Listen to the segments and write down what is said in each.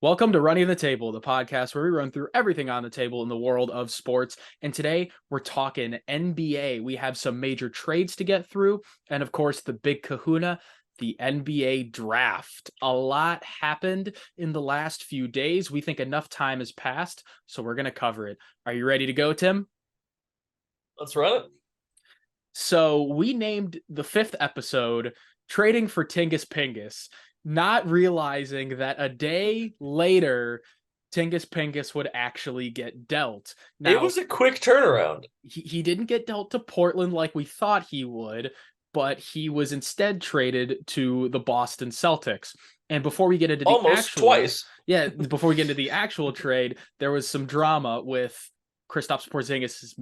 Welcome to Running the Table, the podcast where we run through everything on the table in the world of sports. And today we're talking NBA. We have some major trades to get through. And of course, the big kahuna, the NBA draft. A lot happened in the last few days. We think enough time has passed, so we're going to cover it. Are you ready to go, Tim? Let's run it. So we named the fifth episode Trading for Tingus Pingus, not realizing that a day later, Tingus Pingus would actually get dealt. It Now, was a quick turnaround. he didn't get dealt to Portland like we thought he would, but he was instead traded to the Boston Celtics. And before we get into the Almost twice. before we get into the actual trade, there was some drama with Kristaps Porzingis'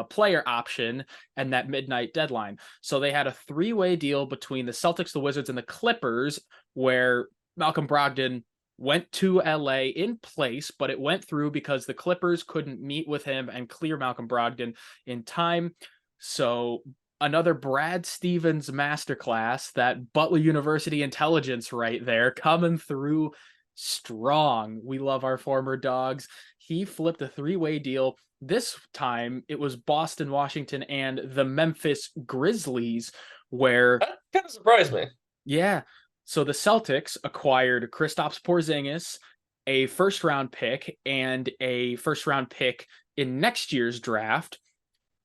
player option and that midnight deadline. So they had a three-way deal between the Celtics, the Wizards, and the Clippers, where Malcolm Brogdon went to LA in place, but it went through because the Clippers couldn't meet with him and clear Malcolm Brogdon in time. So another Brad Stevens masterclass, that Butler University intelligence right there, coming through strong. We love our former dogs. He flipped a three-way deal. This time it was Boston, Washington, and the Memphis Grizzlies, where, That kind of surprised me. yeah. So the Celtics acquired Kristaps Porzingis, a first round pick, and a first round pick in next year's draft.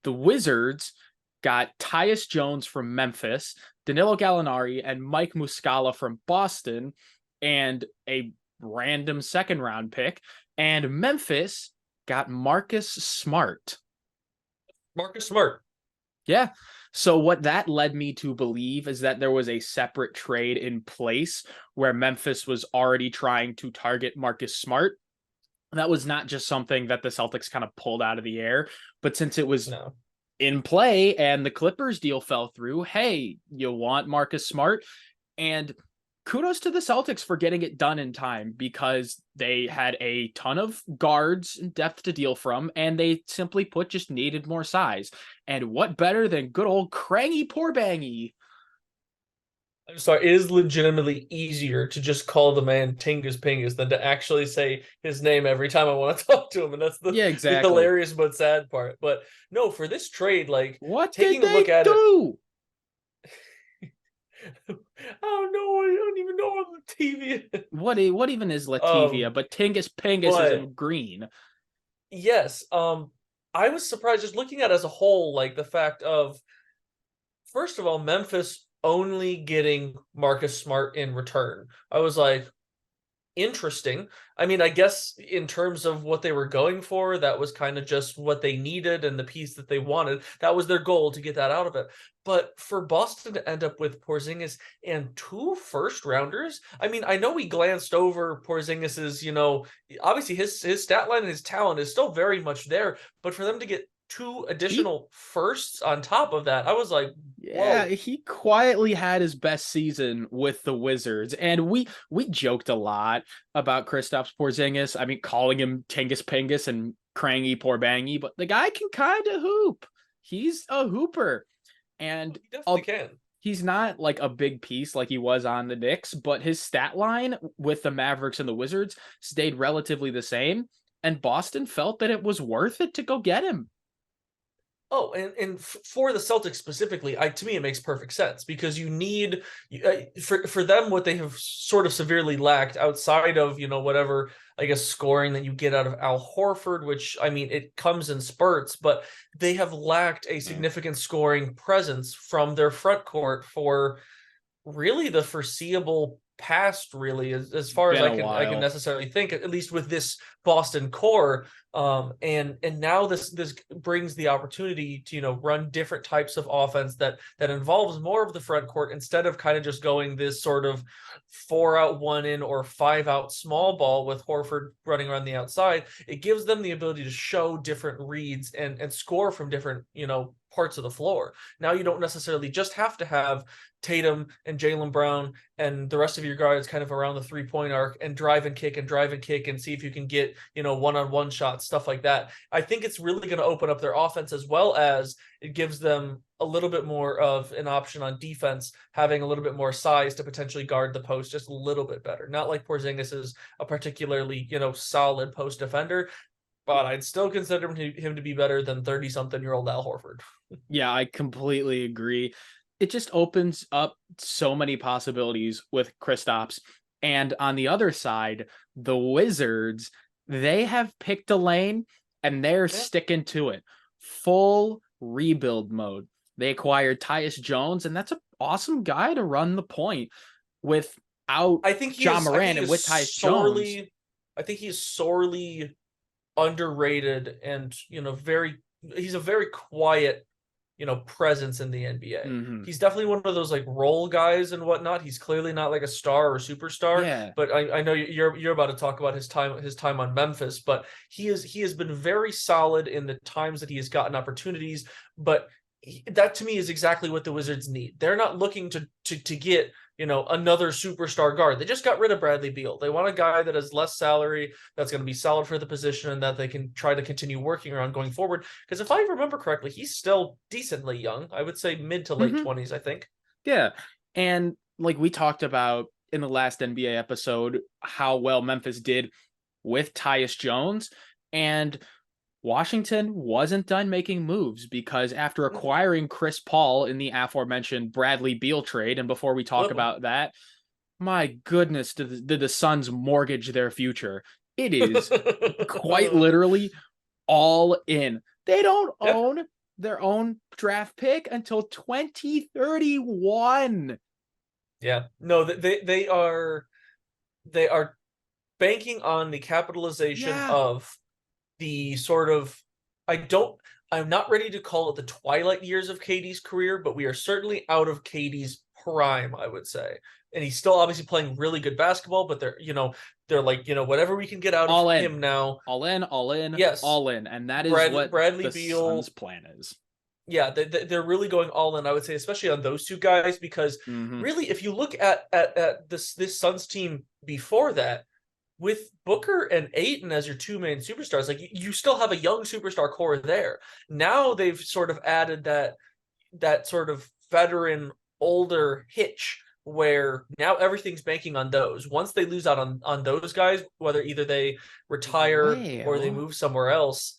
The Wizards got Tyus Jones from Memphis, Danilo Gallinari, and Mike Muscala from Boston, and a random second round pick. And Memphis got Marcus Smart. Marcus Smart. Yeah. So what that led me to believe is that there was a separate trade in place where Memphis was already trying to target Marcus Smart. That was not just something that the Celtics kind of pulled out of the air, but since it was No. in play and the Clippers deal fell through, hey, you want Marcus Smart? And kudos to the Celtics for getting it done in time, because they had a ton of guards and depth to deal from, and they simply put just needed more size. And what better than good old Crangy Poorbangy? I'm sorry. It is legitimately easier to just call the man Tingus Pingus than to actually say his name every time I want to talk to him. And that's Yeah, the exactly. hilarious but sad part. But no, for this trade, like What did taking a look they at it, do? I don't know. I don't even know on the TV. What even is Lativia? But Tingus Pingus is But in green. yes, I was surprised just looking at it as a whole, like the fact of, first of all, Memphis only getting Marcus Smart in return. I was like, interesting. I mean, I guess in terms of what they were going for, that was kind of just what they needed and the piece that they wanted. That was their goal, to get that out of it. But for Boston to end up with Porzingis and two first rounders, I mean, I know we glanced over Porzingis's, obviously his stat line and his talent is still very much there, but for them to get two He additional firsts on top of that, I was like, Yeah, whoa. he quietly had his best season with the Wizards, and we joked a lot about Kristaps Porzingis. I mean, calling him Tingus Pingus and Crangy Poorbangy, but the guy can kind of hoop. He's a hooper, and He definitely can. he's not like a big piece like he was on the Knicks, but his stat line with the Mavericks and the Wizards stayed relatively the same, and Boston felt that it was worth it to go get him. Oh, and for the Celtics specifically, to me it makes perfect sense, because you need, for them, what they have sort of severely lacked outside of whatever, I guess, scoring that you get out of Al Horford, which, I mean, it comes in spurts, but they have lacked a significant scoring presence from their front court for really the foreseeable past, really, as far as Been I a can while. necessarily think, at least with this Boston core. And now this brings the opportunity to run different types of offense that involves more of the front court, instead of kind of just going this sort of 4 out, 1 in, or 5 out small ball with Horford running around the outside. It gives them the ability to show different reads and score from different parts of the floor. Now you don't necessarily just have to have Tatum and Jaylen Brown and the rest of your guards kind of around the 3-point arc and drive and kick and see if you can get, one-on-one shots, stuff like that. I think it's really going to open up their offense, as well as it gives them a little bit more of an option on defense, having a little bit more size to potentially guard the post just a little bit better. Not like Porzingis is a particularly, solid post defender, but I'd still consider him to be better than 30-something-year-old Al Horford. Yeah, I completely agree. It just opens up so many possibilities with Kristaps. And on the other side, the Wizards, they have picked a lane and they're sticking to it. Full rebuild mode. They acquired Tyus Jones, and that's an awesome guy to run the point without John Morant and with Tyus Jones. I think he's sorely underrated and, he's a very quiet, presence in the NBA. Mm-hmm. He's definitely one of those like role guys and whatnot. He's clearly not like a star or superstar. Yeah. But I know you're about to talk about his time on Memphis, but he has been very solid in the times that he has gotten opportunities. But that to me is exactly what the Wizards need. They're not looking to get another superstar guard. They just got rid of Bradley Beal. They want a guy that has less salary, that's going to be solid for the position, and that they can try to continue working around going forward. Because if I remember correctly, he's still decently young. I would say mid to late 20s, I think. Yeah. And like we talked about in the last NBA episode, how well Memphis did with Tyus Jones. And Washington wasn't done making moves, because after acquiring Chris Paul in the aforementioned Bradley Beal trade, and before we talk about that, my goodness, did the Suns mortgage their future? It is quite literally all in. They don't own their own draft pick until 2031. Yeah, no, they are banking on the capitalization of the sort of, I'm not ready to call it the twilight years of KD's career, but we are certainly out of KD's prime, I would say. And he's still obviously playing really good basketball, but they're like, whatever we can get out of him now. All in. Yes. All in. And that is what Bradley the Beal Suns' plan is. Yeah, they're really going all in, I would say, especially on those two guys, because really, if you look at this Suns team before that, with Booker and Ayton as your two main superstars, like you still have a young superstar core there. Now they've sort of added that sort of veteran, older hitch, where now everything's banking on those. Once they lose out on those guys, whether either they retire or they move somewhere else,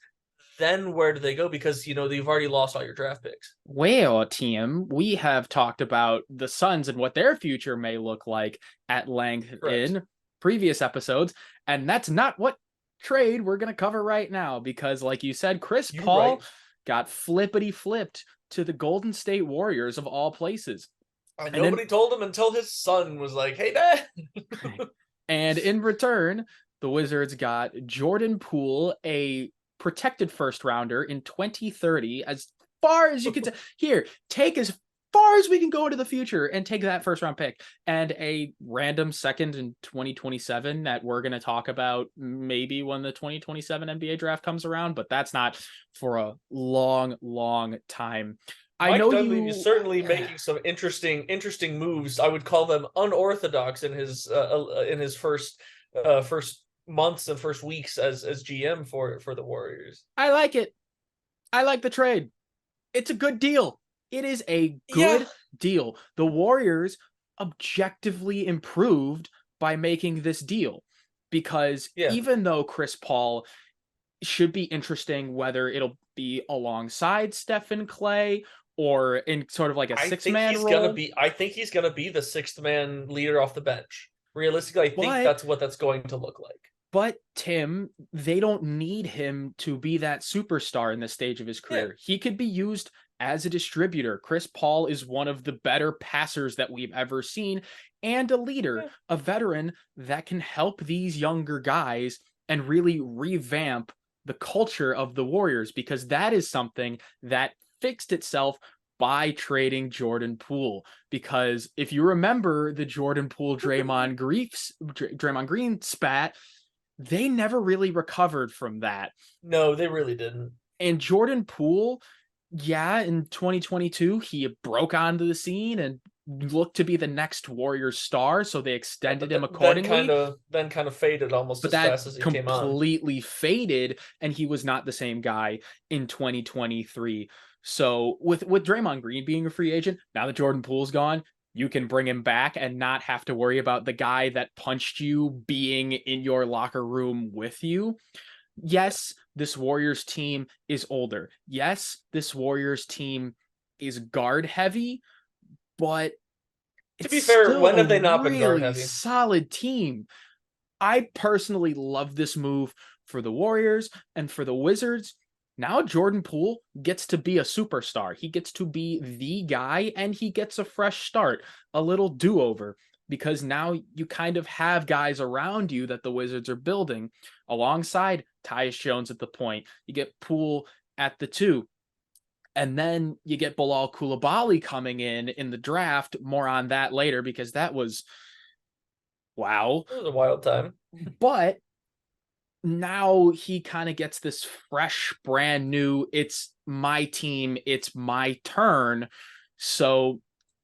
then where do they go? Because, you've already lost all your draft picks. Well, Tim, we have talked about the Suns and what their future may look like at length in previous episodes, and that's not what trade we're going to cover right now, because like you said, Chris Paul got flippity-flipped to the Golden State Warriors of all places. And nobody told him until his son was like, hey, Dad. And in return, the Wizards got Jordan Poole, a protected first rounder in 2030, as far as you can here, take as far as we can go into the future and take that first round pick, and a random second in 2027 that we're going to talk about maybe when the 2027 NBA draft comes around, but that's not for a long time. Mike Dunleavy is certainly making some interesting moves. I would call them unorthodox in his first months and first weeks as GM for the Warriors. I like it. I like the trade. It's a good deal. It is a good deal. The Warriors objectively improved by making this deal, because even though Chris Paul should be interesting, whether it'll be alongside Stephen Clay or in sort of like a six-man role. I think he's going to be the sixth-man leader off the bench. Realistically, I think that's what that's going to look like. But, Tim, they don't need him to be that superstar in this stage of his career. Yeah. He could be used as a distributor. Chris Paul is one of the better passers that we've ever seen, and a leader, a veteran that can help these younger guys and really revamp the culture of the Warriors, because that is something that fixed itself by trading Jordan Poole. Because if you remember the Jordan Poole Draymond Green spat, they never really recovered from that. No, they really didn't. And Jordan Poole yeah, in 2022, he broke onto the scene and looked to be the next Warriors star, so they Yeah, extended but him then accordingly. kind of faded almost But as that fast as he came on. completely faded, and he was not the same guy in 2023. So with Draymond Green being a free agent, now that Jordan Poole's gone, you can bring him back and not have to worry about the guy that punched you being in your locker room with you. Yes, this Warriors team is older. Yes, this Warriors team is guard heavy, but To it's be fair, still when a have they not been guard really heavy? solid team. I personally love this move for the Warriors and for the Wizards. Now Jordan Poole gets to be a superstar. He gets to be the guy and he gets a fresh start, a little do-over, because now you kind of have guys around you that the Wizards are building alongside Tyus Jones at the point. You get Poole at the 2. And then you get Bilal Coulibaly coming in the draft. More on that later because that was wow. It was a wild time. But now he kind of gets this fresh, brand new, it's my team, it's my turn. So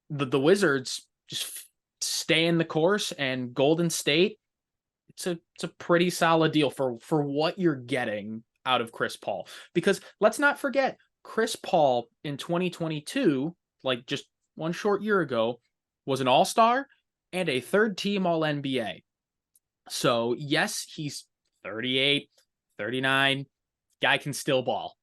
the Wizards just stay in the course, and Golden State, it's a pretty solid deal for what you're getting out of Chris Paul. Because let's not forget, Chris Paul in 2022, like just one short year ago, was an all-star and a third team all NBA. So, yes, he's 38, 39. Guy can still ball.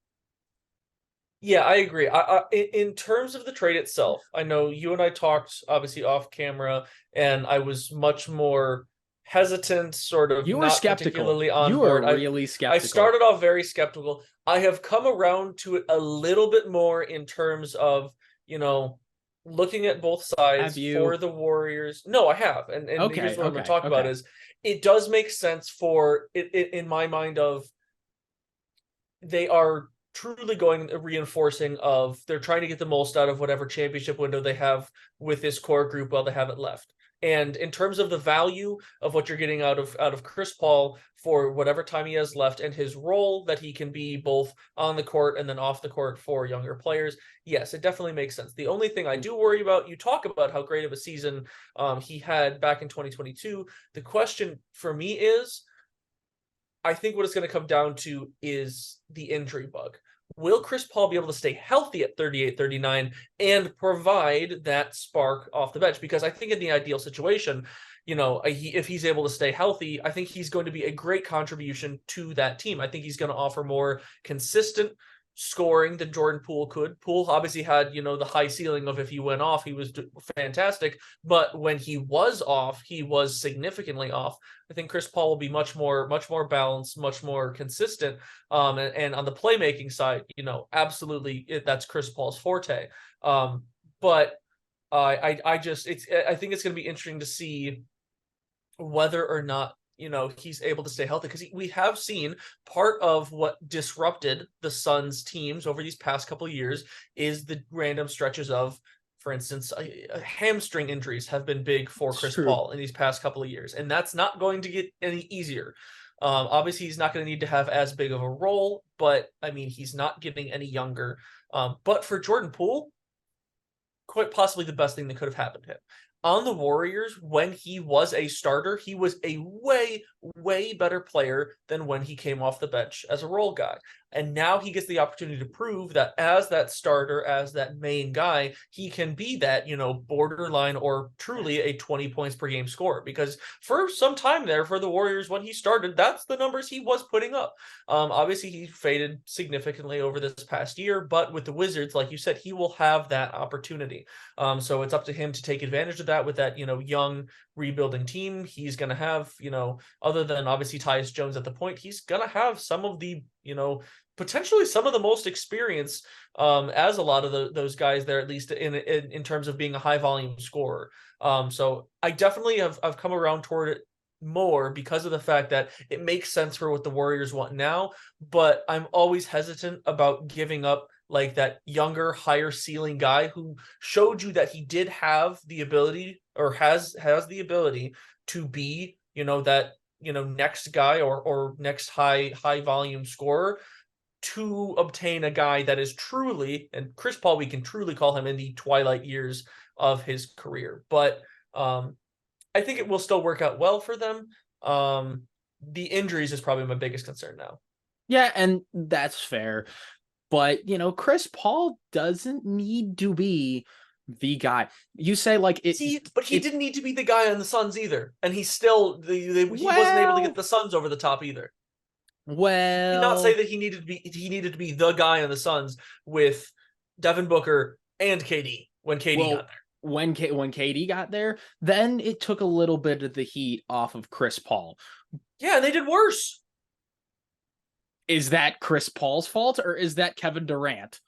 Yeah, I agree. In terms of the trade itself, I know you and I talked obviously off camera, and I was much more hesitant, sort of You were not skeptical. particularly on You were board. really I skeptical. started off very skeptical. I have come around to it a little bit more in terms of, you know, looking at both Have sides for you? the Warriors. No, I have. And here's Okay, what I'm going to okay, talk about okay. is it does make sense for it in my mind of they are truly going reinforcing of they're trying to get the most out of whatever championship window they have with this core group while they have it left. And in terms of the value of what you're getting out of Chris Paul for whatever time he has left and his role that he can be both on the court and then off the court for younger players, yes, it definitely makes sense. The only thing I do worry about, you talk about how great of a season he had back in 2022. The question for me is, I think what it's going to come down to is the injury bug. Will Chris Paul be able to stay healthy at 38, 39 and provide that spark off the bench? Because I think in the ideal situation, if he's able to stay healthy, I think he's going to be a great contribution to that team. I think he's going to offer more consistent scoring than Jordan Poole could. Poole obviously had, the high ceiling of if he went off, he was fantastic. But when he was off, he was significantly off. I think Chris Paul will be much more balanced, much more consistent. And on the playmaking side, absolutely that's Chris Paul's forte. But I think it's going to be interesting to see whether or not he's able to stay healthy, because we have seen part of what disrupted the Suns teams over these past couple of years is the random stretches of, for instance, hamstring injuries have been big for It's Chris true. Paul in these past couple of years, and that's not going to get any easier. Obviously he's not going to need to have as big of a role, but I mean, he's not getting any younger. But for Jordan Poole, quite possibly the best thing that could have happened to him. On the Warriors, when he was a starter, he was a way, way better player than when he came off the bench as a role guy. And now he gets the opportunity to prove that as that starter, as that main guy, he can be that, borderline or truly a 20 points per game scorer. Because for some time there for the Warriors, when he started, that's the numbers he was putting up. Obviously, he faded significantly over this past year, but with the Wizards, like you said, he will have that opportunity. So it's up to him to take advantage of that with that, young rebuilding team. He's going to have, other than obviously Tyus Jones at the point, he's going to have some of the, potentially some of the most experience as a lot of those guys there, at least in terms of being a high volume scorer. So I definitely have I've come around toward it more because of the fact that it makes sense for what the Warriors want now, but I'm always hesitant about giving up like that younger, higher ceiling guy who showed you that he did have the ability or has the ability to be, that, next guy or next high volume scorer to obtain a guy that is truly, and Chris Paul, we can truly call him in the twilight years of his career. But I think it will still work out well for them. The injuries is probably my biggest concern now. Yeah, and that's fair. But, Chris Paul doesn't need to be the guy. You say like it. See, but he didn't need to be the guy on the Suns either, and he still he wasn't able to get the Suns over the top either. Well, Did not say that he needed to be the guy on the Suns with Devin Booker and KD when KD got there. When KD got there, then it took a little bit of the heat off of Chris Paul. Yeah, they did worse. Is that Chris Paul's fault or is that Kevin Durant?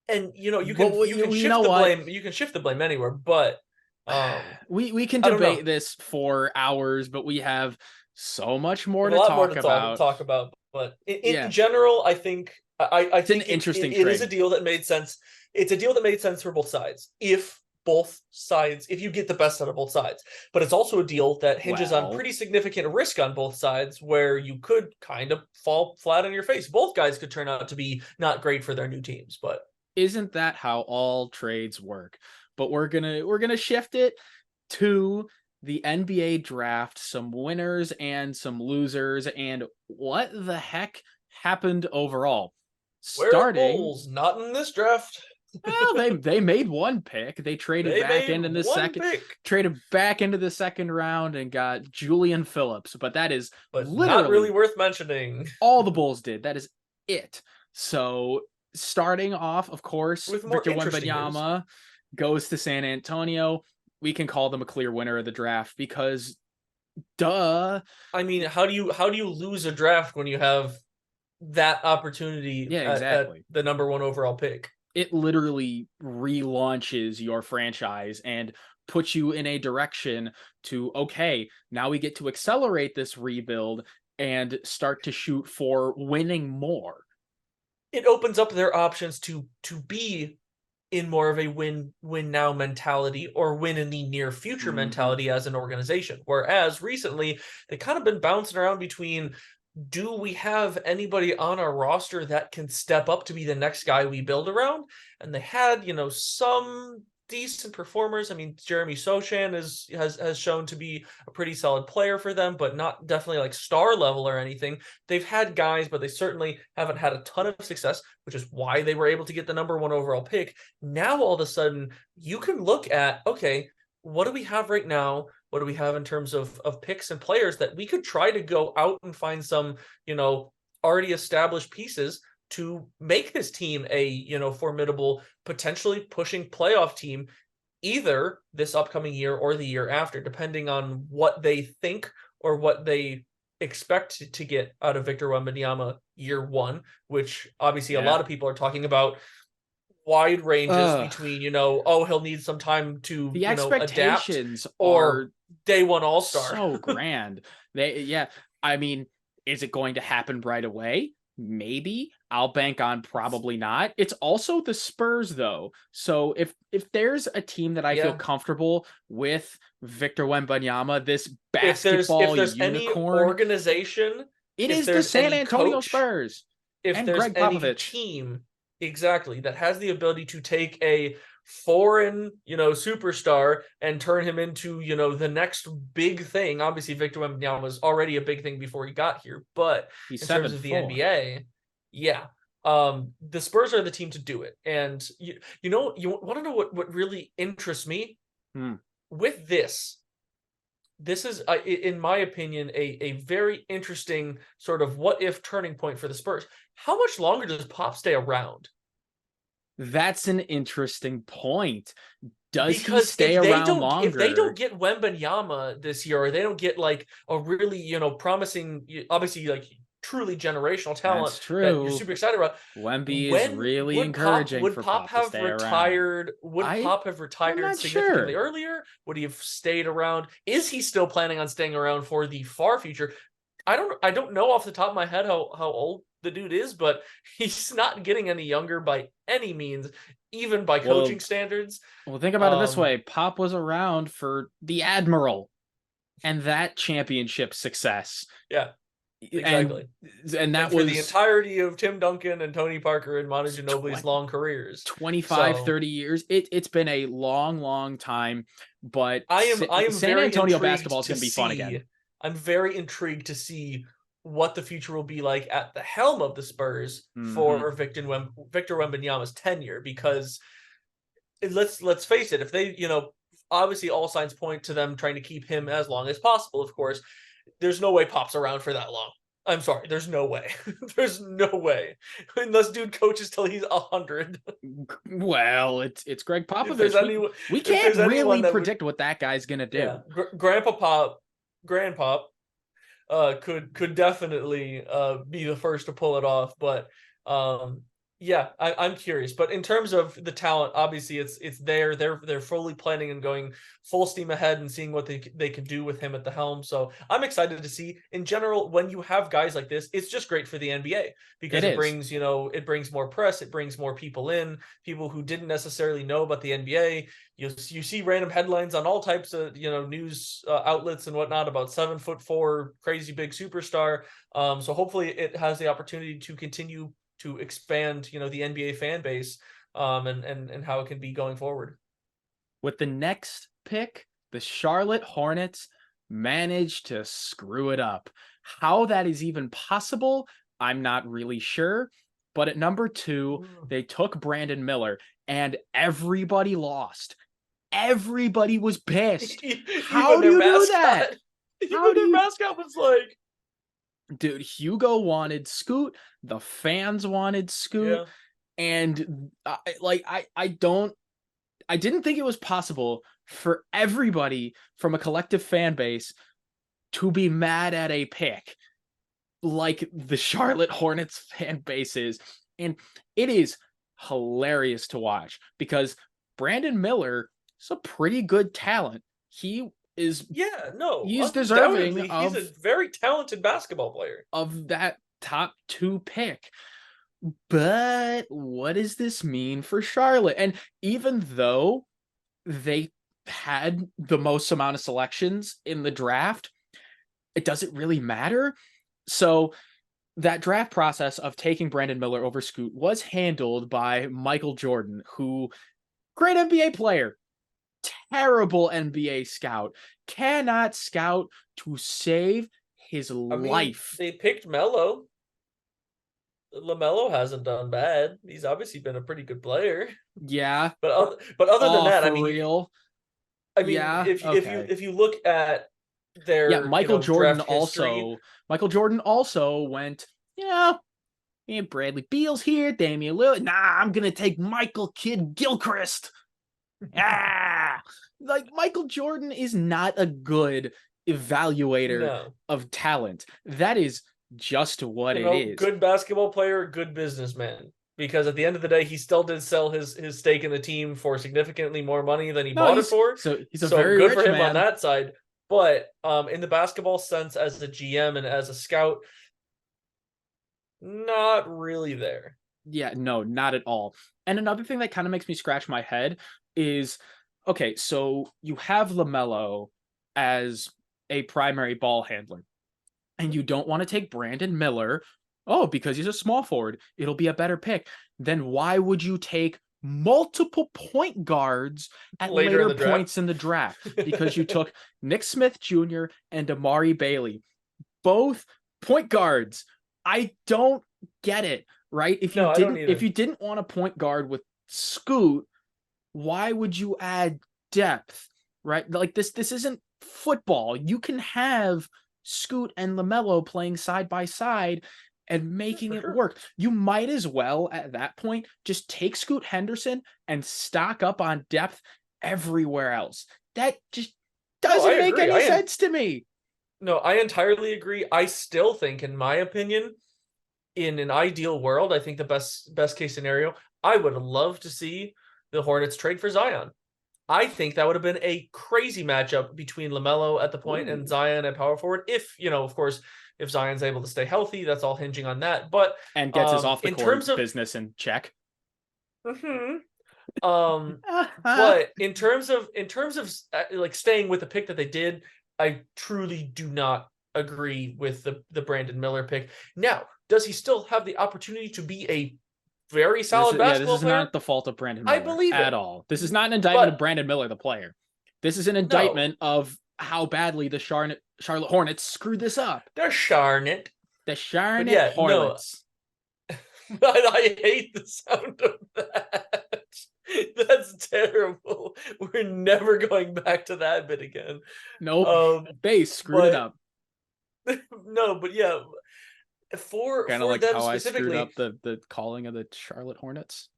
And you can shift the blame. You can shift the blame anywhere, but we can debate this for hours, but we have so much more to talk about. But in general, I think it's an interesting trade. It is a deal that made sense. It's a deal that made sense for both sides. If you get the best out of both sides. But it's also a deal that hinges on pretty significant risk on both sides where you could kind of fall flat on your face. Both guys could turn out to be not great for their new teams, but isn't that how all trades work? But we're gonna shift it to the NBA draft, some winners and some losers, and what the heck happened overall. Where are the Bulls? Not in this draft. Well, they made one pick. They traded back into the second round and got Julian Phillips. But that is not really worth mentioning. All the Bulls did. That is it. So starting off, of course, Victor Wembanyama goes to San Antonio. We can call them a clear winner of the draft because, duh. I mean, how do you lose a draft when you have that opportunity? Yeah, exactly. At the number 1 overall pick. It literally relaunches your franchise and puts you in a direction to, okay, now we get to accelerate this rebuild and start to shoot for winning more. It opens up their options to be in more of a win now mentality or win in the near future mentality as an organization. Whereas recently they kind of been bouncing around between, do we have anybody on our roster that can step up to be the next guy we build around? And they had, some decent performers. I mean, Jeremy Sochan has shown to be a pretty solid player for them, but not definitely like star level or anything. They've had guys, but they certainly haven't had a ton of success, which is why they were able to get the number 1 overall pick. Now, all of a sudden, you can look at, okay, what do we have right now? What do we have in terms of picks and players that we could try to go out and find some, already established pieces to make this team a, formidable, potentially pushing playoff team either this upcoming year or the year after, depending on what they think or what they expect to get out of Victor Wembanyama year 1, which obviously a lot of people are talking about wide ranges between, he'll need some time to, the expectations adapt, or day 1 all-star. So grand. I mean, is it going to happen right away? Maybe. I'll bank on probably not. It's also the Spurs though. So if there's a team that I feel comfortable with Victor Wembanyama, this basketball if there's unicorn any organization, it is the San Antonio Spurs. If there's Greg Popovich. Any team exactly that has the ability to take a foreign, superstar and turn him into, the next big thing. Obviously, Victor Wembanyama was already a big thing before he got here, but in terms of the NBA, the Spurs are the team to do it. And you want to know what really interests me with this? This is, in my opinion, a very interesting sort of what if turning point for the Spurs. How much longer does Pop stay around? That's an interesting point. Does he stay around longer? If they don't get Wembanyama this year, or they don't get like a really, promising, obviously like truly generational talent that you're super excited about, Wemby is really encouraging. Would Pop have retired? Would Pop have retired significantly earlier? Would he have stayed around? Is he still planning on staying around for the far future? I don't know off the top of my head how old the dude is, but he's not getting any younger by any means, even by coaching standards. Well, think about it this way. Pop was around for the Admiral and that championship success. Yeah. Exactly. And that and for was the entirety of Tim Duncan and Tony Parker and Manu Ginobili's long careers. 25, 30 years. It's been a long time, but I am San very Antonio intrigued basketball is to going to be fun again. see. I'm very intrigued to see what the future will be like at the helm of the Spurs for Victor Wembanyama's tenure, because let's face it, if they, obviously all signs point to them trying to keep him as long as possible, of course. There's no way Pop's around for that long. I'm sorry, there's no way. There's no way. Unless dude coaches till he's 100. Well, it's Greg If there's Popovich. We can't really predict what that guy's gonna do. Yeah, Grandpop, could definitely be the first to pull it off. But yeah, I'm curious. But in terms of the talent, obviously it's there. They're fully planning and going full steam ahead and seeing what they can do with him at the helm. So I'm excited to see. In general, when you have guys like this, it's just great for the NBA, because it brings more press, it brings more people in, people who didn't necessarily know about the NBA. You see random headlines on all types of news outlets and whatnot about 7'4" crazy big superstar. So hopefully it has the opportunity to continue to expand the NBA fan base, and how it can be going forward. With the next pick, the Charlotte Hornets managed to screw it up. How that is even possible, I'm not really sure. But at number 2, they took Brandon Miller, and everybody lost. Everybody was pissed. How do you do that? Even their mascot was like, dude, Hugo wanted Scoot, the fans wanted Scoot, and I didn't think it was possible for everybody from a collective fan base to be mad at a pick like the Charlotte Hornets fan base is. And it is hilarious to watch, because Brandon Miller is a pretty good talent. He is he's deserving of, he's a very talented basketball player, of that top 2 pick. But what does this mean for Charlotte? And even though they had the most amount of selections in the draft, it doesn't really matter. So that draft process of taking Brandon Miller over Scoot was handled by Michael Jordan, who, great NBA player, terrible NBA scout, cannot scout to save his life. They picked Melo. LaMelo hasn't done bad. He's obviously been a pretty good player. Yeah, but other than that, real. If you look at their Michael Jordan also went, and Bradley Beal's here, Damian Lillard. Nah, I'm gonna take Michael Kidd Gilchrist. Like, Michael Jordan is not a good evaluator of talent. That is just what it is. Good basketball player, good businessman. Because at the end of the day, he still did sell his stake in the team for significantly more money than he bought it for. So he's a very good rich for him man on that side. But in the basketball sense, as a GM and as a scout, not really there. Yeah, no, not at all. And another thing that kind of makes me scratch my head is, okay, so you have LaMelo as a primary ball handler, and you don't want to take Brandon Miller, because he's a small forward, it'll be a better pick. Then why would you take multiple point guards at later points in the draft? Because you took Nick Smith Jr. and Amari Bailey, both point guards. I don't get it, right? If you didn't want a point guard with Scoot, why would you add depth, right? Like, this isn't football. You can have Scoot and LaMelo playing side by side and making it work. You might as well, at that point, just take Scoot Henderson and stock up on depth everywhere else. That just doesn't make any sense to me. No, I entirely agree. I still think, in my opinion, in an ideal world, I think the best case scenario, I would love to see the Hornets trade for Zion. I think that would have been a crazy matchup between LaMelo at the point and Zion at power forward. If, of course, if Zion's able to stay healthy, that's all hinging on that. But and gets his off the court business in check. But in terms of like staying with the pick that they did, I truly do not agree with the Brandon Miller pick. Now, does he still have the opportunity to be a very solid This basketball is player? not the fault of Brandon I Miller believe at it. all. This is not an indictment of But Brandon Miller, the player. This is an no, indictment of how badly the Charlotte Hornets screwed this up. they're Charlotte. The But Charlotte yeah, no, Hornets. I hate the sound of that. That's terrible. We're never going back to that bit again. Nope. Um, They screwed it but up. no, but yeah, Kind of for like them how I screwed specifically, up the calling of the Charlotte Hornets.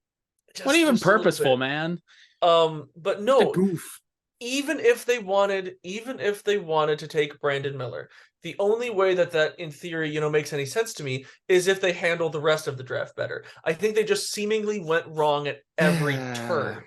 Wasn't even just a little purposeful, bit. man. But Just a no, goof. even if they wanted to take Brandon Miller, the only way that in theory, makes any sense to me is if they handle the rest of the draft better. I think they just seemingly went wrong at every turn.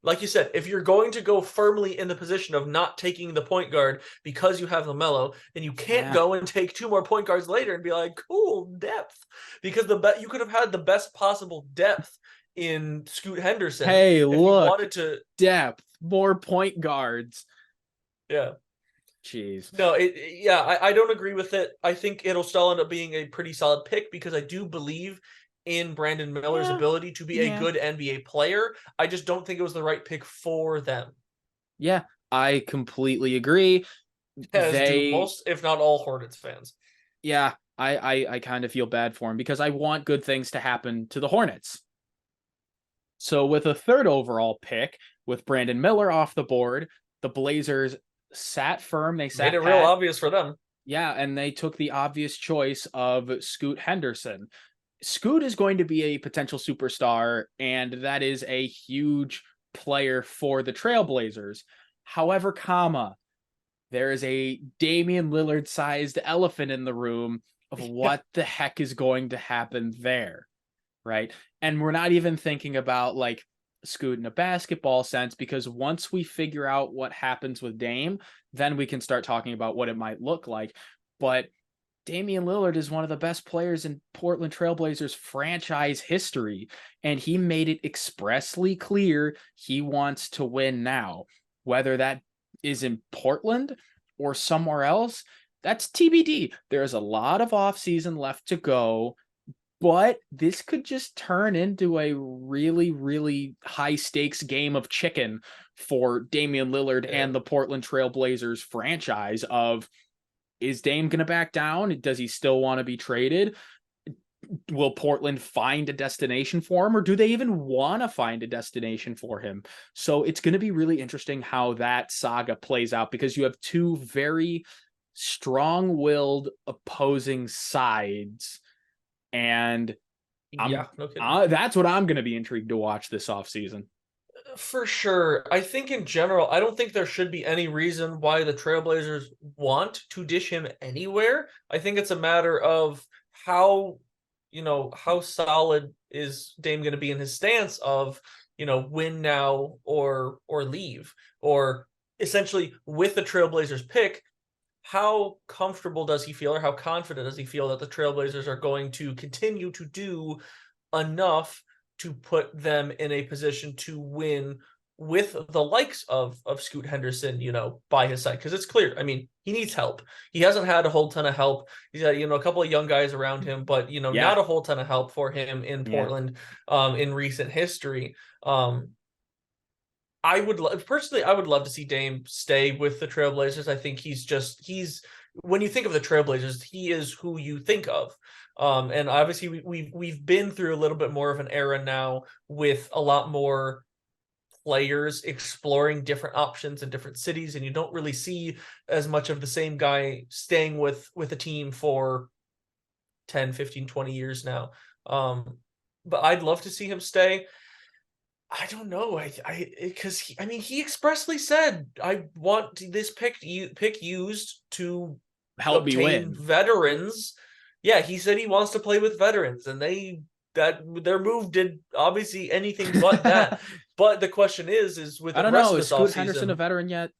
Like you said, if you're going to go firmly in the position of not taking the point guard because you have LaMelo, then you can't go and take 2 more point guards later and be like, cool, depth. Because you could have had the best possible depth in Scoot Henderson Hey, if you look, wanted to. depth, more point guards. Yeah. Jeez. No, I don't agree with it. I think it'll still end up being a pretty solid pick because I do believe in Brandon Miller's ability to be a good NBA player. I just don't think it was the right pick for them. Yeah, I completely agree. As do most, if not all, Hornets fans. Yeah, I kind of feel bad for him because I want good things to happen to the Hornets. So with a third overall pick, with Brandon Miller off the board, the Blazers sat firm. They sat Made it pat. real obvious for them. Yeah, and they took the obvious choice of Scoot Henderson. Scoot is going to be a potential superstar, and that is a huge player for the Trailblazers. However, there is a Damian Lillard-sized elephant in the room of what the heck is going to happen there, right? And we're not even thinking about like Scoot in a basketball sense, because once we figure out what happens with Dame, then we can start talking about what it might look like. But Damian Lillard is one of the best players in Portland Trailblazers franchise history, and he made it expressly clear he wants to win now. Whether that is in Portland or somewhere else, that's TBD. There's a lot of offseason left to go, but this could just turn into a really, really high stakes game of chicken for Damian Lillard and the Portland Trailblazers franchise of, is Dame going to back down? Does he still want to be traded? Will Portland find a destination for him, or do they even want to find a destination for him? So it's going to be really interesting how that saga plays out, because you have two very strong-willed opposing sides, and No kidding. that's what I'm going to be intrigued to watch this offseason. For sure. I think in general, I don't think there should be any reason why the Trailblazers want to dish him anywhere. I think it's a matter of how solid is Dame going to be in his stance of, win now or leave, or essentially with the Trailblazers pick, how comfortable does he feel, or how confident does he feel that the Trailblazers are going to continue to do enough to put them in a position to win with the likes of Scoot Henderson, by his side? Because it's clear, I mean, he needs help. He hasn't had a whole ton of help. He's had, a couple of young guys around him, but, not a whole ton of help for him in Portland in recent history. I would love to see Dame stay with the Trailblazers. I think he's when you think of the Trailblazers, he is who you think of. And obviously we've been through a little bit more of an era now with a lot more players exploring different options in different cities, and you don't really see as much of the same guy staying with a team for 10, 15, 20 years now. But I'd love to see him stay. I don't know. Because he expressly said, I want this pick used to help me win veterans. Yeah, he said he wants to play with veterans, and their move did obviously anything but that. But the question is with the rest of this offseason, is Scoot Henderson a veteran yet?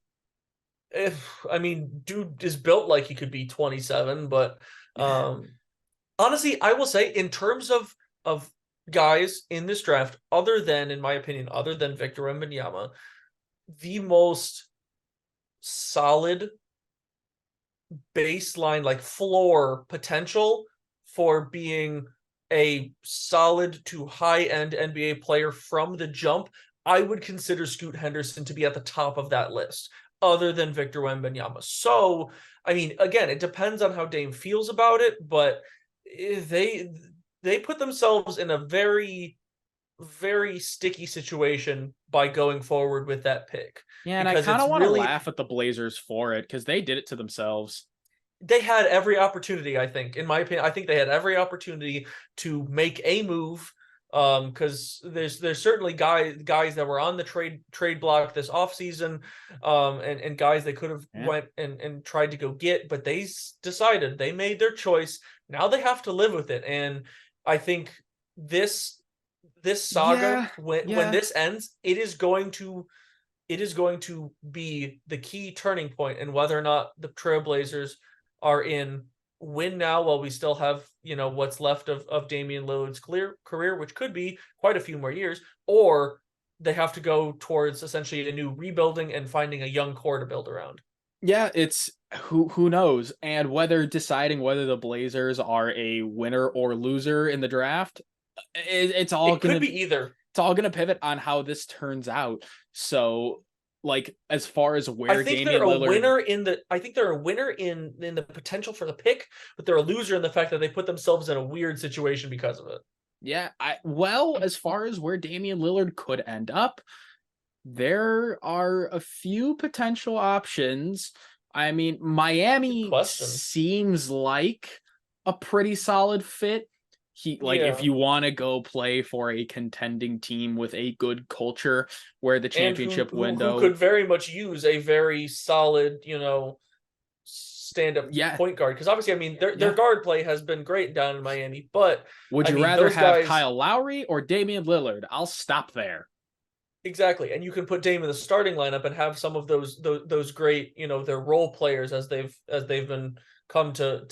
Dude is built like he could be 27, but honestly, I will say in terms of guys in this draft, in my opinion, other than Victor Wembanyama, the most solid baseline, like floor potential for being a solid to high end NBA player from the jump, I would consider Scoot Henderson to be at the top of that list, other than Victor Wembanyama. So, I mean, again, it depends on how Dame feels about it, but they put themselves in a very, very sticky situation by going forward with that pick, Yeah, and I because kind it's of want to really, laugh at the Blazers for it because they did it to themselves. they had every opportunity, I think. In my opinion, I think they had every opportunity to make a move. Because there's certainly guys that were on the trade block this offseason, and guys they could have went and tried to go get, but they decided, they made their choice. Now they have to live with it, and I think this saga, when this ends, it is going to be the key turning point in whether or not the Trailblazers are in win now while we still have, what's left of Damian Lillard's career, which could be quite a few more years, or they have to go towards essentially a new rebuilding and finding a young core to build around. Yeah, it's who knows, and deciding whether the Blazers are a winner or loser in the draft, it's all Could be either. It's all gonna pivot on how this turns out. So, like, as far as where I think Damian they're a Lillard, winner in the. I think they're a winner in the potential for the pick, but they're a loser in the fact that they put themselves in a weird situation because of it. yeah, as far as where Damian Lillard could end up, there are a few potential options. I mean, Miami seems like a pretty solid fit. If you want to go play for a contending team with a good culture where the championship window, who could very much use a very solid, stand-up point guard, because obviously, I mean, their guard play has been great down in Miami, but would you rather have Kyle Lowry or Damian Lillard? I'll stop there. Exactly, and you can put Dame in the starting lineup and have some of those great, their role players as they've been come to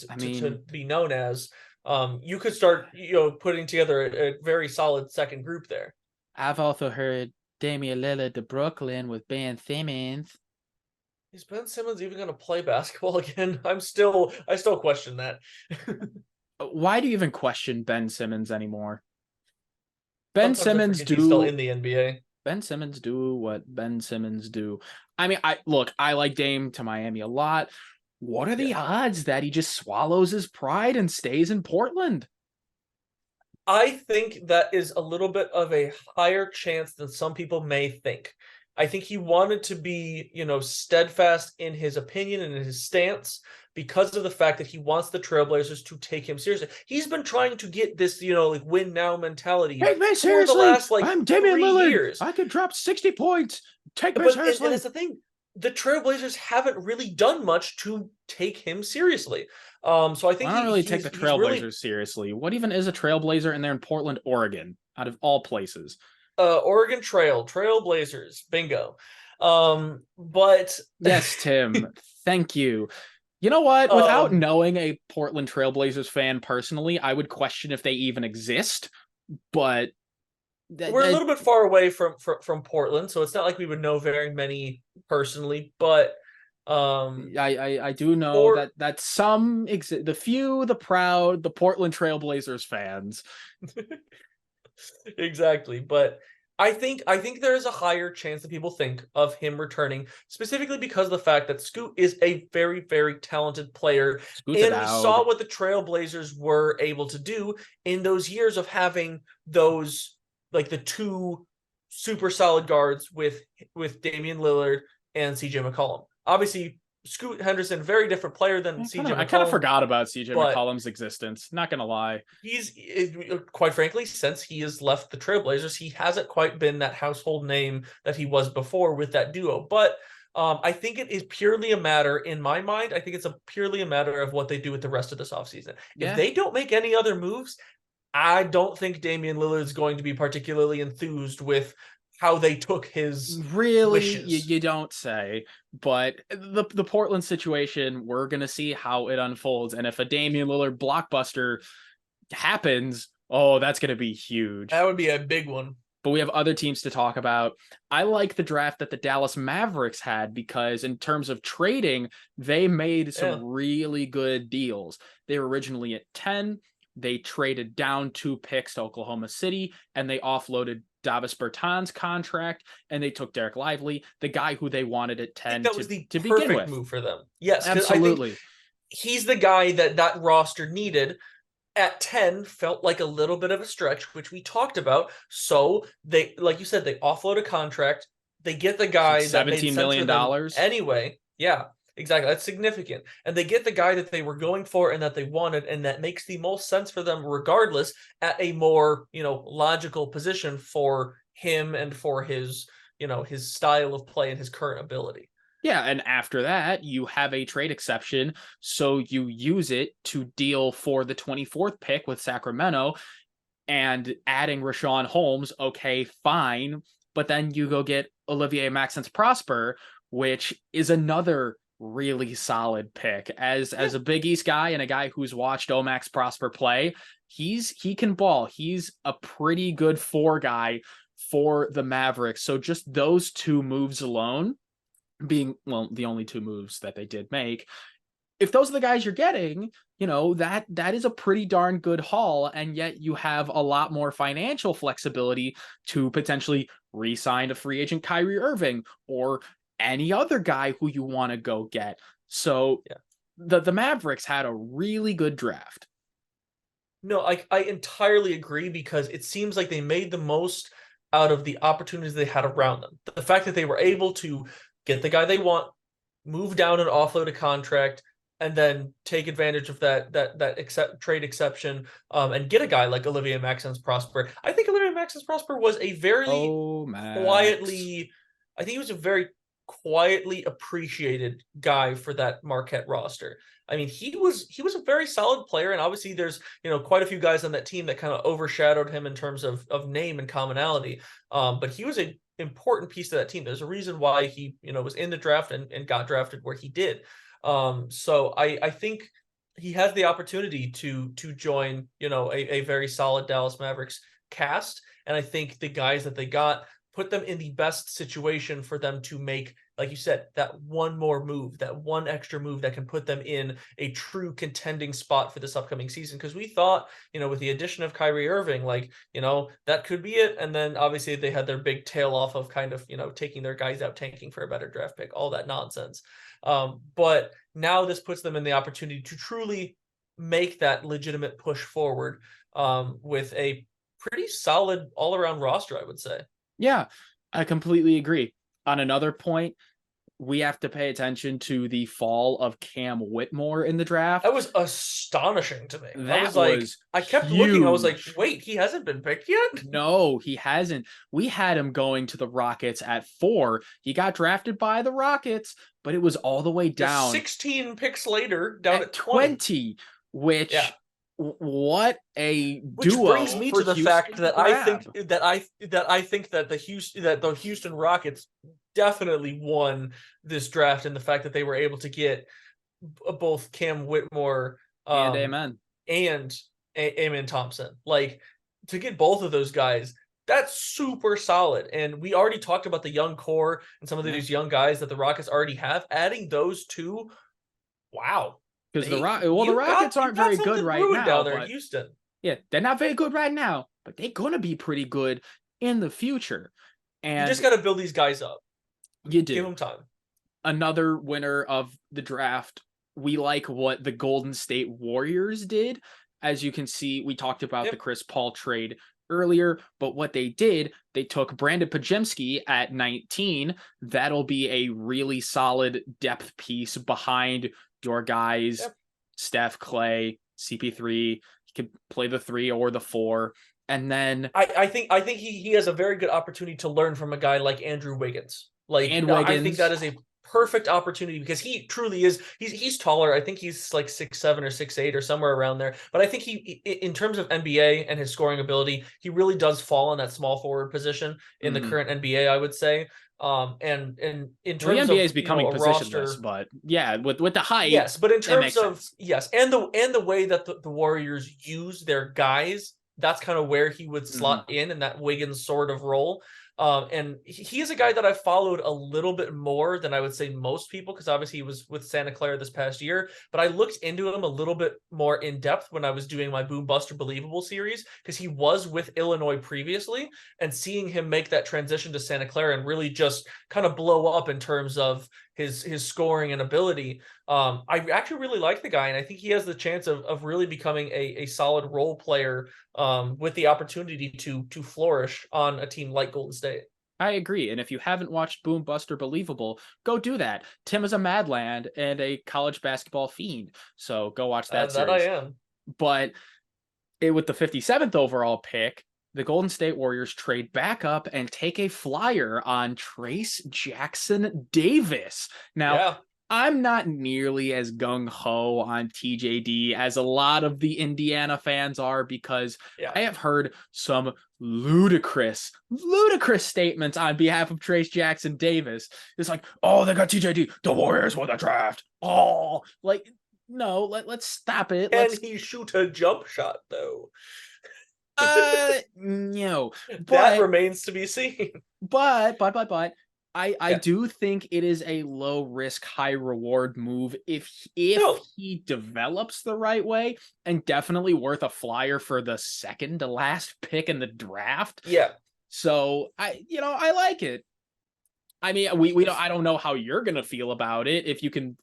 be known as. You could start, putting together a very solid second group there. I've also heard Damian Lillard to Brooklyn with Ben Simmons. Is Ben Simmons even going to play basketball again? I still question that. Why do you even question Ben Simmons anymore? Ben Simmons he's still in the NBA. Ben Simmons do what Ben Simmons do. I mean, I like Dame to Miami a lot. What are the odds that he just swallows his pride and stays in Portland? I think that is a little bit of a higher chance than some people may think. I think he wanted to be, steadfast in his opinion and in his stance because of the fact that he wants the Trailblazers to take him seriously. He's been trying to get this, win now mentality for the last I'm Damian Lillard. Years. I could drop 60 points. Take me seriously. And that's the thing. The Trailblazers haven't really done much to take him seriously. So I think I don't really take the Trailblazers seriously. What even is a Trailblazer? And they're in Portland, Oregon, out of all places. Oregon Trailblazers, bingo. But yes, Tim, thank you. You know what? Without knowing a Portland Trailblazers fan personally, I would question if they even exist. But we're a little bit far away from Portland, so it's not like we would know very many personally. But I do know that some exist, the few, the proud, the Portland Trailblazers fans. Exactly, but I think there is a higher chance that people think of him returning, specifically because of the fact that Scoot is a very, very talented player. And we saw what the Trailblazers were able to do in those years of having those, like, the two super solid guards with Damian Lillard and CJ McCollum. Obviously, Scoot Henderson, very different player than CJ McCollum. I kind of forgot about CJ McCollum's existence. Not gonna lie, he's quite frankly, since he has left the Trailblazers, he hasn't quite been that household name that he was before with that duo. But I think it is purely a matter, in my mind, I think it's purely a matter of what they do with the rest of this offseason. If they don't make any other moves, I don't think Damian Lillard is going to be particularly enthused with how they took his wishes. You don't say. But the Portland situation, we're gonna see how it unfolds, and if a Damian Lillard blockbuster happens, oh, that's gonna be huge. That would be a big one. but we have other teams to talk about. I like the draft that the Dallas Mavericks had because in terms of trading, they made some Yeah. really good deals. They were originally at 10. They traded down 2 picks to Oklahoma City, and they offloaded Davis Bertans' contract, and they took Derek Lively, the guy who they wanted at I think 10 that was the to begin perfect with. move for them. Yes, because I think Absolutely. he's the guy that that roster needed. At 10 felt like a little bit of a stretch, which we talked about. So they, like you said, they offload a contract. They get the It's like guy that made $17 sense for them million. anyway. Yeah, exactly. That's significant. And they get the guy that they were going for and that they wanted, and that makes the most sense for them regardless at a more, logical position for him and for his, his style of play and his current ability. Yeah, and after that, you have a trade exception, so you use it to deal for the 24th pick with Sacramento and adding Rashawn Holmes. Okay, fine, but then you go get Olivier Maxence Prosper, which is another really solid pick. As a Big East guy and a guy who's watched Omax Prosper play, he can ball. He's a pretty good 4 guy for the Mavericks. So just those 2 moves alone being, well, the only 2 moves that they did make, if those are the guys you're getting, that is a pretty darn good haul, and yet you have a lot more financial flexibility to potentially re-sign a free agent Kyrie Irving or any other guy who you want to go get. So Yeah. the Mavericks had a really good draft. No, I entirely agree because it seems like they made the most out of the opportunities they had around them. The fact that they were able to get the guy they want, move down and offload a contract, and then take advantage of that trade exception, and get a guy like Olivier Maxence Prosper. I think Olivier Maxence Prosper was a very Oh, Max. quietly, I think he was a very quietly appreciated guy for that Marquette roster. I mean, he was a very solid player, and obviously there's quite a few guys on that team that kind of overshadowed him in terms of name and commonality. But he was a important piece of that team. There's a reason why he was in the draft and got drafted where he did. So I think he has the opportunity to join a very solid Dallas Mavericks cast, and I think the guys that they got put them in the best situation for them to make, like you said, that one more move, that one extra move that can put them in a true contending spot for this upcoming season. Because we thought, with the addition of Kyrie Irving, that could be it. And then obviously they had their big tail off of kind of, taking their guys out, tanking for a better draft pick, all that nonsense. But now this puts them in the opportunity to truly make that legitimate push forward, with a pretty solid all around roster, I would say. Yeah, I completely agree. On another point, we have to pay attention to the fall of Cam Whitmore in the draft. That was astonishing to me. That was I kept looking. I was like, huge. wait, he hasn't been picked yet? No, he hasn't. We had him going to the Rockets at 4. He got drafted by the Rockets, but it was all the way down 16 picks later, down at 20, which yeah. What a Which duo brings me to the Houston fact that I grab. think that the Houston Rockets definitely won this draft, and the fact that they were able to get both Cam Whitmore, And amen. and Amen Thompson, like, to get both of those guys, that's super solid. And we already talked about the young core and some of these young guys that the Rockets already have. Adding those two, wow. Because the Rockets aren't very good right now down there in Houston. Yeah, they're not very good right now, but they're gonna be pretty good in the future. And you just got to build these guys up. You do. Give them time. Another winner of the draft. We like what the Golden State Warriors did. As you can see, we talked about the Chris Paul trade earlier, but what they did, they took Brandon Podziemski at 19. That'll be a really solid depth piece behind your guys, Steph, Clay, CP3. He can play the 3 or the 4. And then I think he has a very good opportunity to learn from a guy like Andrew Wiggins. I think that is a perfect opportunity because he truly is. He's taller. I think he's like 6'7" or 6'8" or somewhere around there. But I think he, in terms of NBA and his scoring ability, he really does fall in that small forward position in the current NBA, I would say. And in terms the NBA of is becoming positionless, roster, but yeah, with the height, yes. But in terms of and the way that the Warriors use their guys, that's kind of where he would slot in that Wiggins sort of role. And he is a guy that I've followed a little bit more than I would say most people, because obviously he was with Santa Clara this past year. But I looked into him a little bit more in depth when I was doing my Boom Buster Believable series, because he was with Illinois previously, and seeing him make that transition to Santa Clara and really just kind of blow up in terms of his scoring and ability. I actually really like the guy, and I think he has the chance of really becoming a solid role player with the opportunity to flourish on a team like Golden State. I agree. And if you haven't watched Boom Buster Believable, go do that. Tim is a Madland and a college basketball fiend. So go watch that That I series. am. But with the 57th overall pick, the Golden State Warriors trade back up and take a flyer on Trayce Jackson Davis. Now, Yeah. I'm not nearly as gung-ho on TJD as a lot of the Indiana fans are, because I have heard some ludicrous statements on behalf of Trayce Jackson Davis. It's like, oh, they got TJD. The Warriors won the draft. Oh, like, no, let's stop it. Can he shoot a jump shot, though? No. That remains to be seen. But I do think it is a low risk, high reward move if he develops the right way, and definitely worth a flyer for the second to last pick in the draft. Yeah. So I like it. I mean, we don't, I don't know how you're gonna feel about it if you can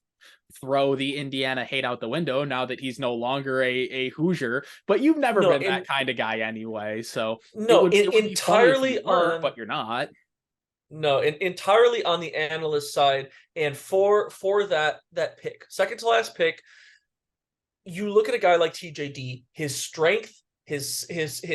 throw the Indiana hate out the window now that he's no longer a Hoosier, but you've never been that kind of guy anyway. So no, it would entirely be funny if you were, but you're not. No, entirely on the analyst side, and for that pick, second to last pick, you look at a guy like TJD, his strength, his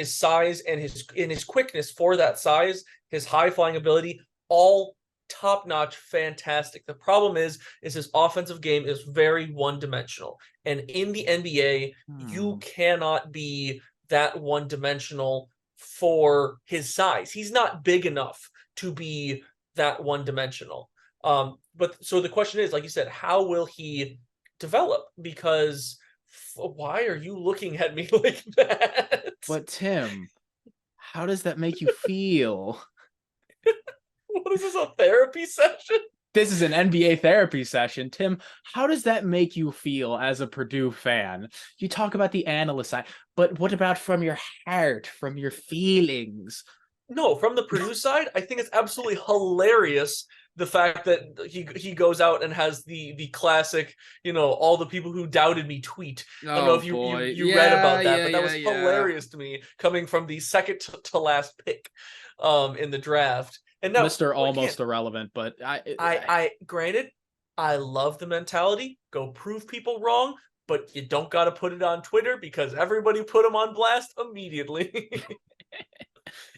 size, and his quickness for that size, his high flying ability, all top notch, fantastic. The problem is his offensive game is very one dimensional, and in the NBA, you cannot be that one dimensional for his size. He's not big enough to be that one dimensional. But so the question is, like you said, how will he develop? Because why are you looking at me like that? But Tim, how does that make you feel? What is this, a therapy session? This is an NBA therapy session. Tim, how does that make you feel as a Purdue fan? You talk about the analyst side, but what about from your heart, from your feelings? No, from the Purdue side, I think it's absolutely hilarious the fact that he goes out and has the classic, all the people who doubted me tweet. I don't know if you read about that, but that was hilarious to me, coming from the second to last pick in the draft. And now, Mr. Almost Irrelevant, but I granted, I love the mentality. Go prove people wrong, but you don't got to put it on Twitter, because everybody put them on blast immediately.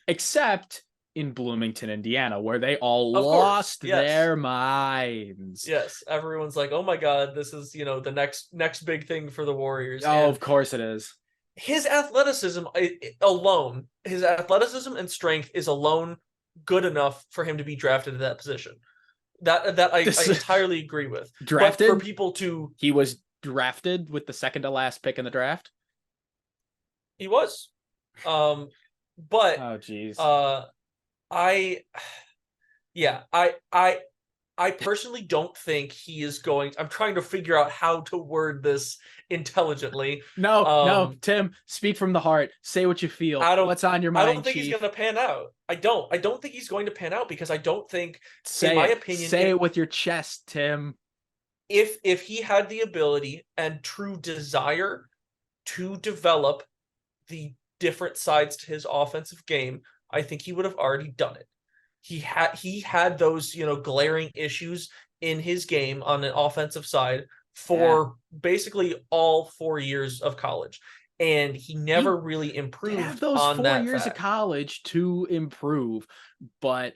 Except in Bloomington, Indiana, where they all lost their minds. Yes, everyone's like, "Oh my God, this is the next big thing for the Warriors." Oh, and of course it is. His athleticism alone, his athleticism and strength is alone good enough for him to be drafted at that position. That I entirely agree with. Drafted? But for people to... He was drafted with the second to last pick in the draft? He was. But... Oh, geez. I personally don't think he is going... I'm trying to figure out how to word this intelligently. No, Tim, speak from the heart. Say what you feel. What's on your mind, I don't think Chief? he's going to pan out. I don't think he's going to pan out, because I don't think, in my opinion... Say it with your chest, Tim. If he had the ability and true desire to develop the different sides to his offensive game, I think he would have already done it. He had those, glaring issues in his game on the offensive side for basically all 4 years of college, and he never really improved. Have those on 4 years of college to improve, but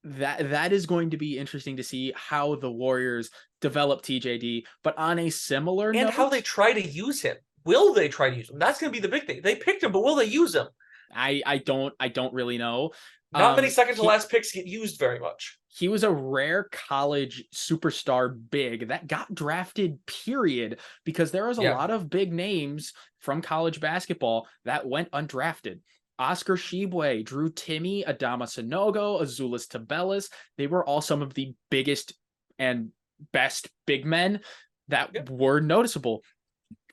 that is going to be interesting to see how the Warriors develop TJD. But on a similar note, how they try to use him. Will they try to use him? That's going to be the big thing. They picked him, but will they use him? I don't really know. Not many second to He, last picks get used very much. he was a rare college superstar big that got drafted, period, because there was a Yeah. lot of big names from college basketball that went undrafted. Oscar Tshiebwe, Drew Timme, Adama Sanogo, Azuolas Tubelis, they were all some of the biggest and best big men that were noticeable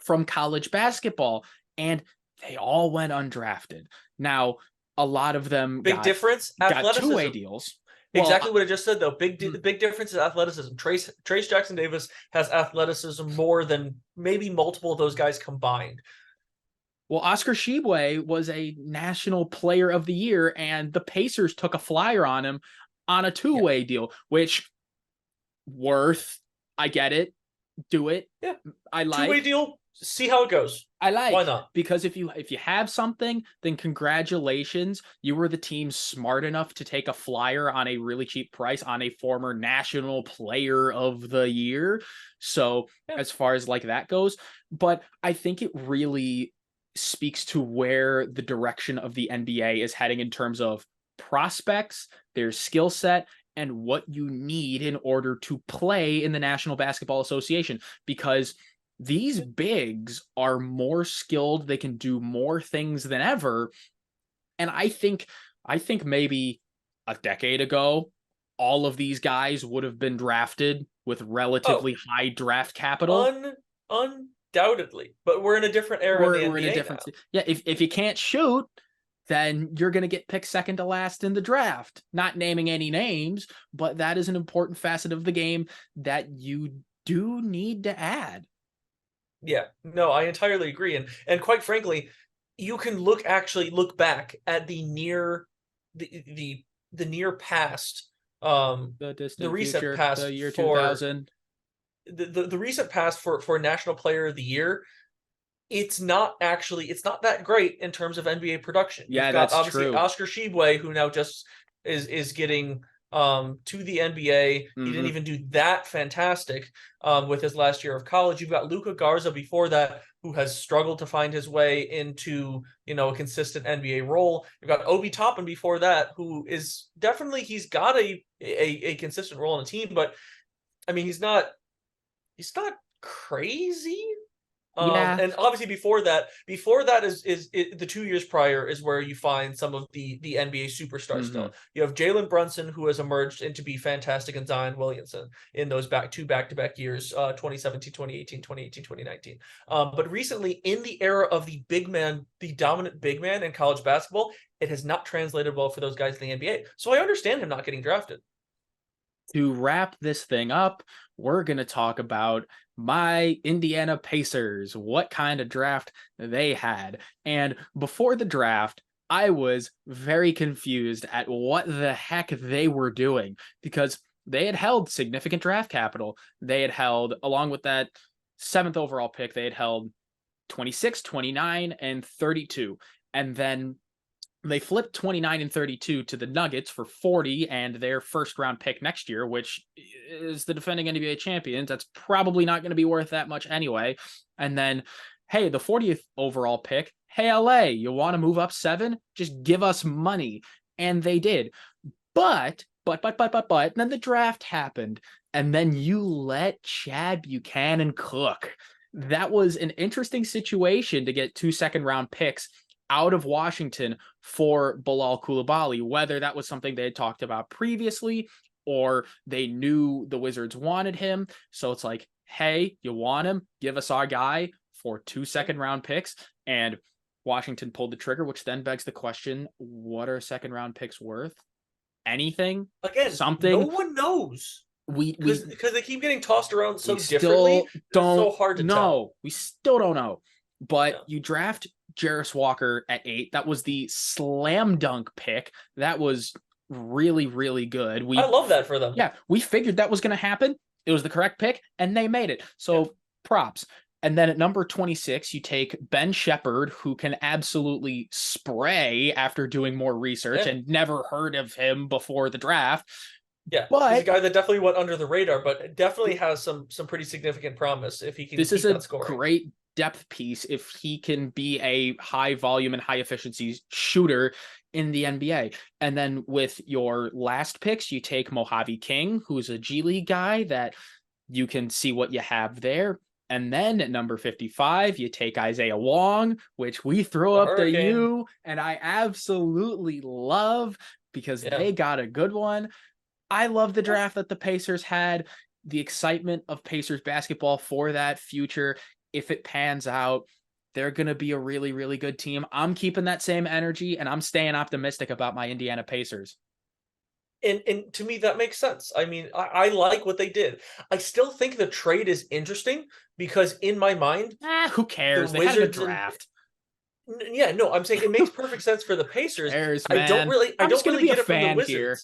from college basketball, and they all went undrafted. Now, a lot of them Big difference, got two-way athleticism. deals. Exactly what I just said, though. The big difference is athleticism. Trace Jackson Davis has athleticism more than maybe multiple of those guys combined. Well, Oscar Tshiebwe was a national player of the year, and the Pacers took a flyer on him on a two-way deal, which I get it, do it. Yeah, I like two-way deal. See how it goes. I like. Why not? Because if you have something, then congratulations. You were the team smart enough to take a flyer on a really cheap price on a former national player of the year. So as far as like that goes, but I think it really speaks to where the direction of the NBA is heading in terms of prospects, their skill set, and what you need in order to play in the National Basketball Association. Because these bigs are more skilled, they can do more things than ever. And I think maybe a decade ago, all of these guys would have been drafted with relatively high draft capital. Undoubtedly. But we're in a different era in the NBA in a different now. Yeah, if you can't shoot, then you're going to get picked second to last in the draft. Not naming any names, but that is an important facet of the game that you do need to add. Yeah, no, I entirely agree. And quite frankly, you can look back at the near past, the distant recent future, past, the year 2000. The recent past for National Player of the Year. It's not that great in terms of NBA production. Yeah, You've got that's obviously true. Oscar Tshiebwe, who now just is getting to the NBA. He didn't even do that fantastic with his last year of college. You've got Luka Garza before that, who has struggled to find his way into a consistent NBA role. You've got Obi Toppin before that, who is definitely he's got a consistent role on the team, but I mean he's not crazy. And obviously before that is the 2 years prior is where you find some of the NBA superstars. Still, you have Jalen Brunson, who has emerged into be fantastic, and Zion Williamson in those back-to-back years, 2017, 2018, 2018, 2019. But recently, in the era of the big man, the dominant big man in college basketball, it has not translated well for those guys in the NBA. So I understand him not getting drafted. To wrap this thing up, we're going to talk about my Indiana Pacers, what kind of draft they had. And before the draft, I was very confused at what the heck they were doing, because they had held significant draft capital. They had held, along with that 7th overall pick, they had held 26, 29, and 32. And then they flipped 29 and 32 to the Nuggets for 40 and their first round pick next year, which is the defending NBA champions. That's probably not going to be worth that much anyway. And then, hey, the 40th overall pick, hey, LA, you want to move up 7? Just give us money. And they did. But then the draft happened. And then you let Chad Buchanan cook. That was an interesting situation to get 2 second-round picks out of Washington for Bilal Coulibaly, whether that was something they had talked about previously or they knew the Wizards wanted him. So it's like, hey, you want him? Give us our guy for 2 second-round picks. And Washington pulled the trigger, which then begs the question, what are second-round picks worth? Anything? Again, something? No one knows. Because they keep getting tossed around so differently. It's so hard to tell. We still don't know. But you draft Jarris Walker at 8. That was the slam dunk pick. That was really, really good. I love that for them. Yeah, we figured that was going to happen. It was the correct pick, and they made it. So props. And then at number 26, you take Ben Shepherd, who can absolutely spray after doing more research and never heard of him before the draft. Yeah, but he's a guy that definitely went under the radar, but definitely has some pretty significant promise if he can keep that scoring. This is a great depth piece if he can be a high volume and high efficiency shooter in the NBA. And then with your last picks, you take Mojave King, who's a G League guy that you can see what you have there. And then at number 55, you take Isaiah Wong, which we throw The up to Hurricane. you, and I absolutely love because they got a good one. I love the draft that the Pacers had, the excitement of Pacers basketball for that future. If it pans out, they're going to be a really, really good team. I'm keeping that same energy, and I'm staying optimistic about my Indiana Pacers. And to me, that makes sense. I mean, I like what they did. I still think the trade is interesting because in my mind, who cares? the They had a good Wizards draft. yeah, no, I'm saying it makes perfect sense for the Pacers. Cares, I don't man. really, I I'm don't just gonna really be a get it from the fan Wizards. here.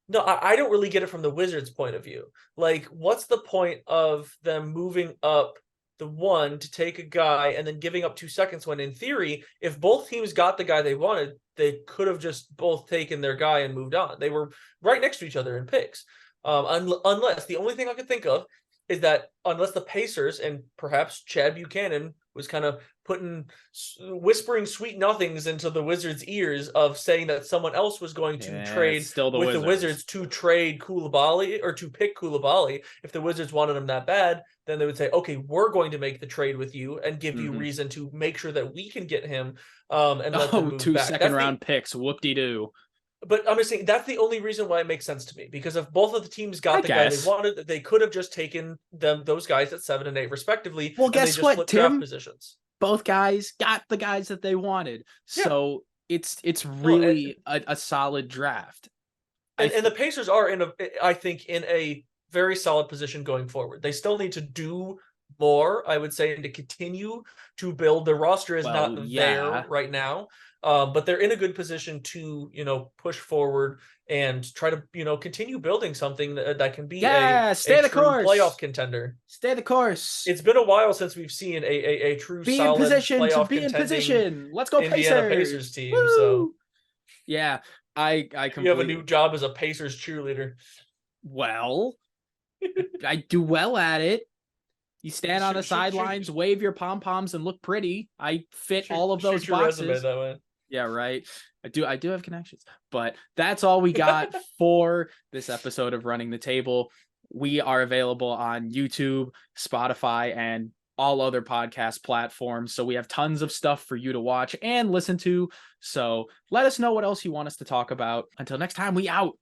No, I don't really get it from the Wizards' point of view. Like, what's the point of them moving up the 1 to take a guy and then giving up 2 seconds when, in theory, if both teams got the guy they wanted, they could have just both taken their guy and moved on. They were right next to each other in picks. Unless the only thing I could think of is that unless the Pacers and perhaps Chad Buchanan was kind of whispering sweet nothings into the Wizards' ears of saying that someone else was going to trade with the Wizards to trade Koulibaly or to pick Koulibaly. If the Wizards wanted him that bad, then they would say, okay, we're going to make the trade with you and give you reason to make sure that we can get him and let them move 2 back. second-round picks. Whoop-de-doo. But I'm just saying that's the only reason why it makes sense to me, because if both of the teams got the guy they wanted, they could have just taken those guys at 7 and 8 respectively. Well, guess what, Tim? Positions. Both guys got the guys that they wanted, so it's really a solid draft. And the Pacers are I think in a very solid position going forward. They still need to do more, I would say, and to continue to build. The roster is not there right now. But they're in a good position to, push forward and try to, continue building something that can be a the course, playoff contender. Stay the course. It's been a while since we've seen a true solid playoff contending Let's go Indiana Pacers team. Woo! So yeah, I completely... You have a new job as a Pacers cheerleader. Well, I do well at it. You stand on the sidelines, wave your pom-poms, and look pretty. I fit all of those boxes. Resume that way. Yeah, right. I do have connections. But that's all we got for this episode of Running the Table. We are available on YouTube, Spotify, and all other podcast platforms. So we have tons of stuff for you to watch and listen to. So let us know what else you want us to talk about. Until next time, we out.